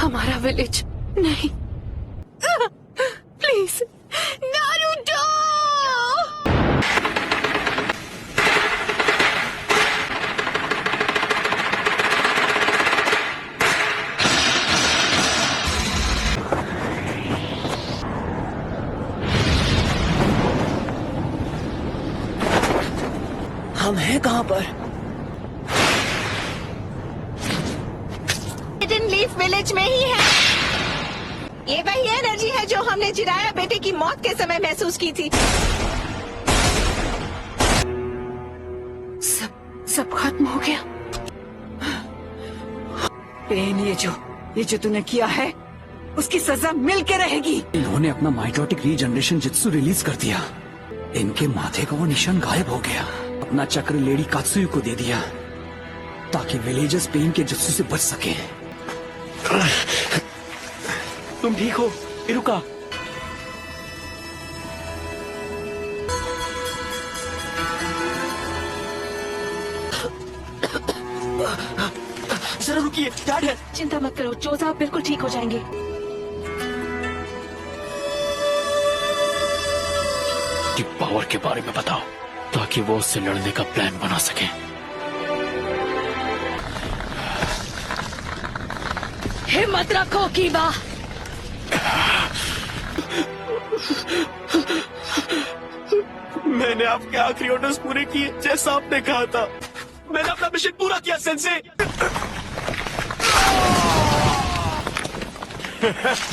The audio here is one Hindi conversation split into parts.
हमारा विलेज नहीं। Please Naruto. हम हैं कहाँ पर? हिडन लीफ विलेज में ही है। ये वही एनर्जी है जो हमने जिराया बेटे की मौत के समय महसूस की थी। सब खत्म हो गया। पेन, ये जो तूने किया है उसकी सजा मिल के रहेगी। इन्होंने अपना माइटोटिक रीजनरेशन जित्सु रिलीज कर दिया। इनके माथे का वो निशान गायब हो गया। अपना चक्र लेडी कात्सुयु को दे दिया ताकि विलेजर्स पेन के जित्सु से बच सके। तुम ठीक हो इरुका? जरा रुकिए, डैड है। चिंता मत करो चोजा, आप बिल्कुल ठीक हो जाएंगे। कि पावर के बारे में बताओ ताकि वो उससे लड़ने का प्लान बना सके। हिम्मत रखो कीबा। मैंने आपके आखिरी ऑर्डर्स पूरे किए जैसा आपने कहा था। मैंने अपना मिशन पूरा किया सेंसे।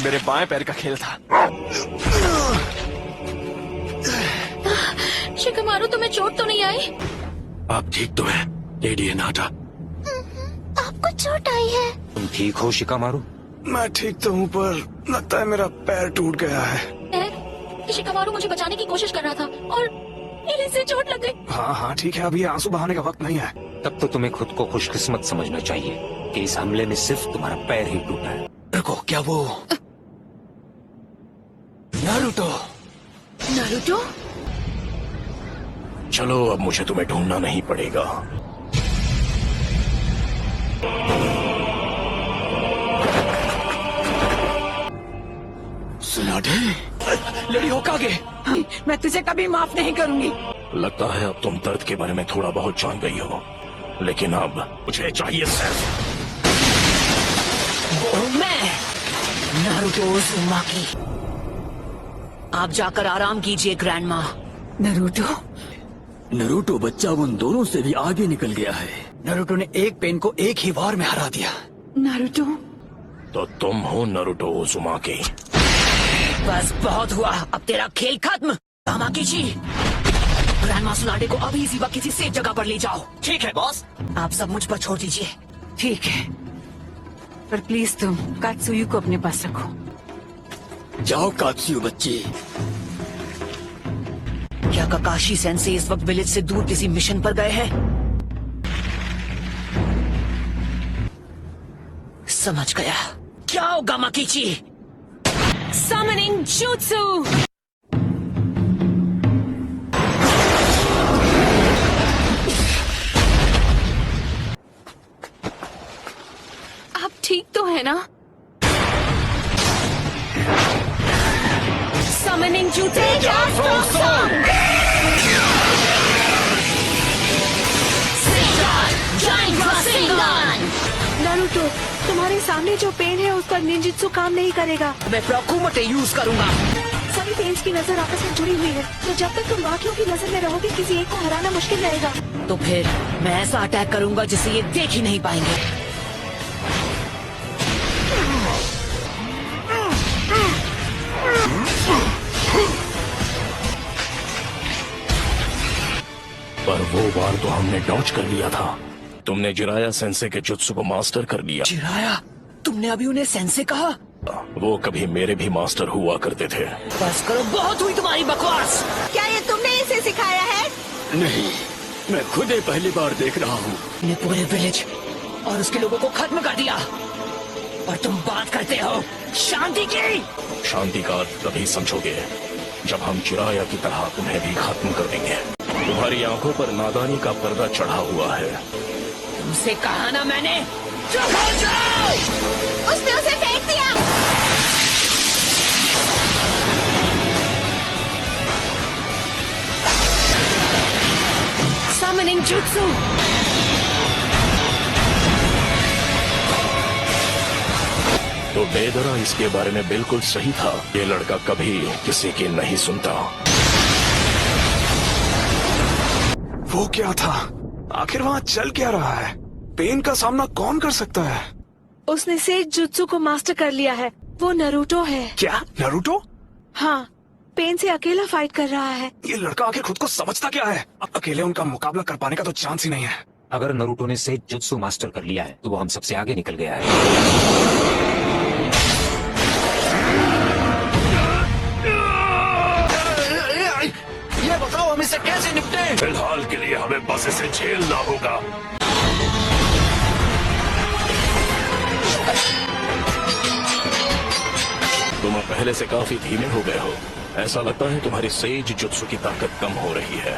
मेरे बाएं पैर का खेल था। शिकमारू, तुम्हें चोट तो नहीं आई? आप ठीक तो हैं लेडी एनाटा? आपको चोट आई है? तुम ठीक हो शिकामारू? मैं ठीक तो हूँ पर लगता है मेरा पैर टूट गया है। शिकमारू मुझे बचाने की कोशिश कर रहा था और इसे चोट लग गई। हाँ ठीक है, अभी आंसू बहाने का वक्त नहीं है। तब तो तुम्हें खुद को खुशकिस्मत समझना चाहिए कि इस हमले में सिर्फ तुम्हारा पैर ही टूटा है। रुको, क्या वो नारुतो? नारुतो? चलो अब मुझे तुम्हें ढूंढना नहीं पड़ेगा। सुनाडे, लेडी होकागे, मैं तुझे कभी माफ नहीं करूंगी। लगता है अब तुम दर्द के बारे में थोड़ा बहुत जान गई हो, लेकिन अब मुझे चाहिए सिर्फ मैं नारुतो उज़ुमाकी। आप जाकर आराम कीजिए ग्रैंडमा। नरूटो बच्चा उन दोनों से भी आगे निकल गया है। नरूटो ने एक पेन को एक ही वार में हरा दिया। नारुतो, तो तुम हो नारुतो उज़ुमाकी। बस बहुत हुआ, अब तेरा खेल खत्म। तामाकीची, ग्रैंडमा सुनाडे को अभी इसी वक्त किसी सेफ जगह पर ले जाओ। ठीक है बॉस। आप सब मुझ पर छोड़ दीजिए। ठीक है, पर प्लीज तुम कात्सुयु को अपने पास रखो। जाओ कात्सुयु बच्ची। क्या काकाशी सेंसे इस वक्त विलेज से दूर किसी मिशन पर गए हैं? समझ गया। क्या होगा माकीची? Summoning Jutsu! आप ठीक तो है ना? Summoning Jutsu! नारुतो, तुम्हारे सामने जो पेन है उस पर निंजित्सु काम नहीं करेगा। मैं प्रोकुमोटे यूज करूंगा। सभी पेन्स की नजर आपस में जुड़ी हुई है, तो जब तक तुम बाकियों की नजर में रहोगे किसी एक को हराना मुश्किल रहेगा। तो फिर मैं ऐसा अटैक करूंगा जिसे ये देख ही नहीं पाएंगे। पर वो बार तो हमने डॉज कर लिया था। तुमने जिराया सेंसे के जुत्सु को मास्टर कर लिया। जिराया? तुमने अभी उन्हें सेंसे कहा? वो कभी मेरे भी मास्टर हुआ करते थे। बस करो, बहुत हुई तुम्हारी बकवास। क्या ये तुमने इसे सिखाया है? नहीं, मैं खुद ही पहली बार देख रहा हूँ। ने पूरे विलेज और उसके लोगों को खत्म कर दिया और तुम बात करते हो शांति की। शांति का अर्थ तभी समझोगे जब हम चिराया की तरह तुम्हें भी खत्म कर देंगे। तुम्हारी आंखों पर नादानी का पर्दा चढ़ा हुआ है। तुमसे कहा ना मैंने, चुप हो जाओ। उसने उसे फेंक जुत्सु। तो बेदरा इसके बारे में बिल्कुल सही था। ये लड़का कभी किसी की नहीं सुनता। वो क्या था? आखिर वहाँ चल क्या रहा है? पेन का सामना कौन कर सकता है? उसने सेज जुत्सु को मास्टर कर लिया है। वो नरूटो है। क्या नारुतो? हाँ, पेन से अकेला फाइट कर रहा है। ये लड़का आखिर खुद को समझता क्या है? अकेले उनका मुकाबला कर पाने का तो चांस ही नहीं है। अगर नरूटो ने सेज जुत्सु मास्टर कर लिया है तो वो हम सबसे आगे निकल गया है। ये बताओ हम इससे कैसे निपटे? फिलहाल के लिए हमें बस इसे झेलना होगा। तुम पहले से काफी धीमे हो गए हो। ऐसा लगता है तुम्हारी सेज जुत्सु की ताकत कम हो रही है।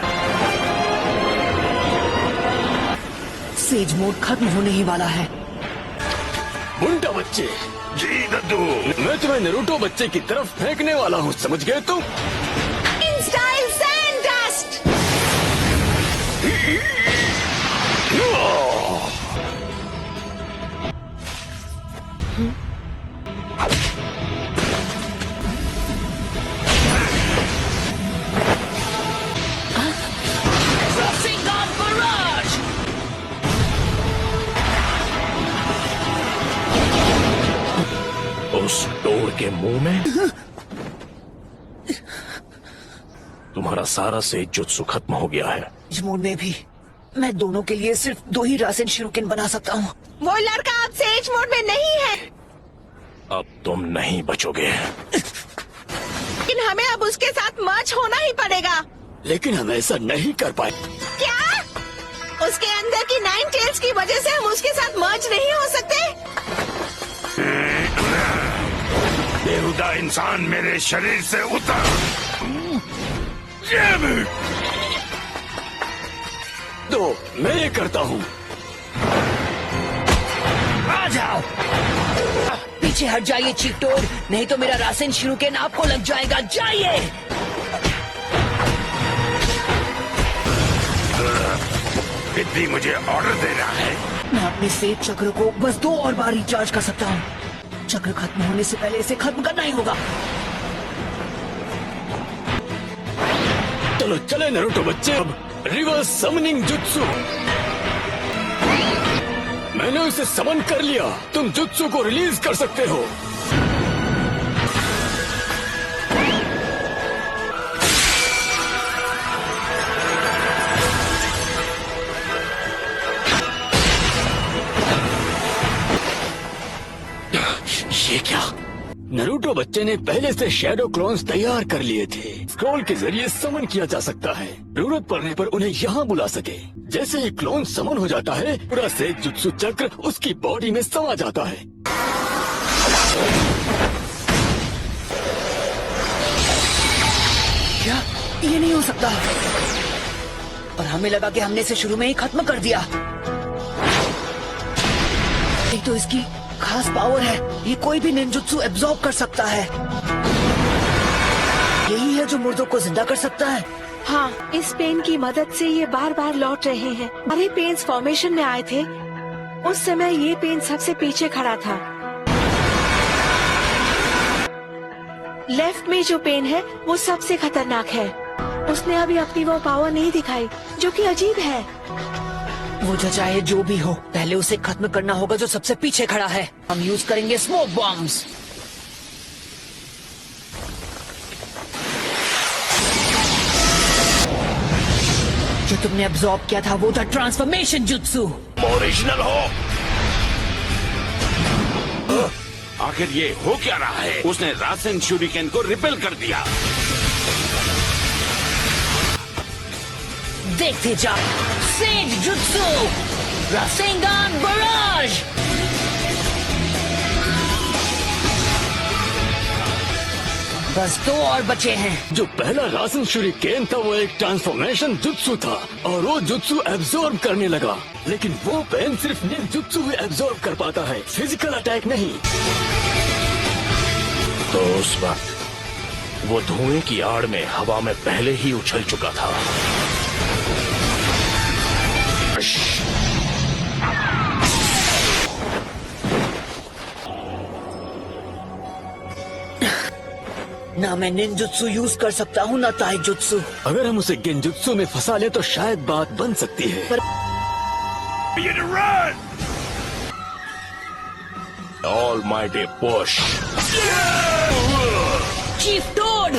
सेज मोड खत्म होने ही वाला है। बुंटा बच्चे, जी दद्दू। मैं तुम्हें नरूटो बच्चे की तरफ फेंकने वाला हूँ, समझ गए तुम? In style sand dust. Rasengan Barrage! उस डोर के मुंह में तुम्हारा सारा सेज जुत्सु खत्म हो गया है। इस मोड में भी मैं दोनों के लिए सिर्फ 2 ही रासेन शिरुकेन बना सकता हूँ। वो लड़का अब सेज मोड में नहीं है, अब तुम नहीं बचोगे। लेकिन हमें अब उसके साथ मर्ज होना ही पड़ेगा। लेकिन हम ऐसा नहीं कर पाए। क्या? उसके अंदर की 9 टेल्स की वजह से हम उसके साथ मर्ज नहीं हो सकते? बेहुदा इंसान मेरे शरीर से उतर। तो मैं ये करता हूँ। आ जाओ, पीछे हट जाइए चीटोड, नहीं तो मेरा रासेन शिरुकेन आपको लग जाएगा। जाइए। बिद्दी मुझे ऑर्डर देना है। मैं अपने सेज चक्र को बस 2 और बार रिचार्ज कर सकता हूँ। चक्र खत्म होने से पहले इसे खत्म करना ही होगा। चलो चले नरूटो बच्चे, अब रिवर्स समनिंग जुत्सु। मैंने उसे समन कर लिया, तुम जुत्सु को रिलीज कर सकते हो। ये क्या? नरूटो बच्चे ने पहले से शैडो क्लोन्स तैयार कर लिए थे। स्क्रॉल के जरिए समन किया जा सकता है, जरूरत पड़ने पर उन्हें यहाँ बुला सके। जैसे ही क्लोन समन हो जाता है, पूरा सेज जुत्सु चक्र उसकी बॉडी में समा जाता है। क्या? ये नहीं हो सकता। पर हमें लगा कि हमने इसे शुरू में ही खत्म कर दिया। एक तो इसकी खास पावर है, ये कोई भी निंजुत्सु एब्जॉर्ब कर सकता है। यही है जो मुर्दों को जिंदा कर सकता है। हाँ, इस पेन की मदद से ये बार बार लौट रहे हैं। सारे पेन्स फॉर्मेशन में आए थे। उस समय ये पेन सबसे पीछे खड़ा था। लेफ्ट में जो पेन है वो सबसे खतरनाक है। उसने अभी अपनी वो पावर नहीं दिखाई, जो कि अजीब है। वो जो चाहे जो भी हो, पहले उसे खत्म करना होगा जो सबसे पीछे खड़ा है। हम यूज करेंगे स्मोक बॉम्ब्स। जो तुमने अब्सॉर्ब किया था वो था ट्रांसफॉर्मेशन जुत्सु। ओरिजिनल हो। आखिर ये हो क्या रहा है? उसने रासेन शूरिकेन को रिपेल कर दिया। देखते जाओ, सेज जुत्सु, रासेंगान बराज। बस 2 और बचे हैं। जो पहला रासन शूरिकेन था वो एक ट्रांसफॉर्मेशन जुत्सु था और वो जुत्सु एब्जॉर्ब करने लगा। लेकिन वो पेन सिर्फ निंजुत्सु ही एब्जॉर्ब कर पाता है, फिजिकल अटैक नहीं। तो उस वक्त वो धुएं की आड़ में हवा में पहले ही उछल चुका था। ना मैं निंजुत्सु यूज कर सकता हूँ ना ताइजुत्सु। अगर हम उसे गेंजुत्सु में फंसा ले तो शायद बात बन सकती है। Almighty push. Chief toad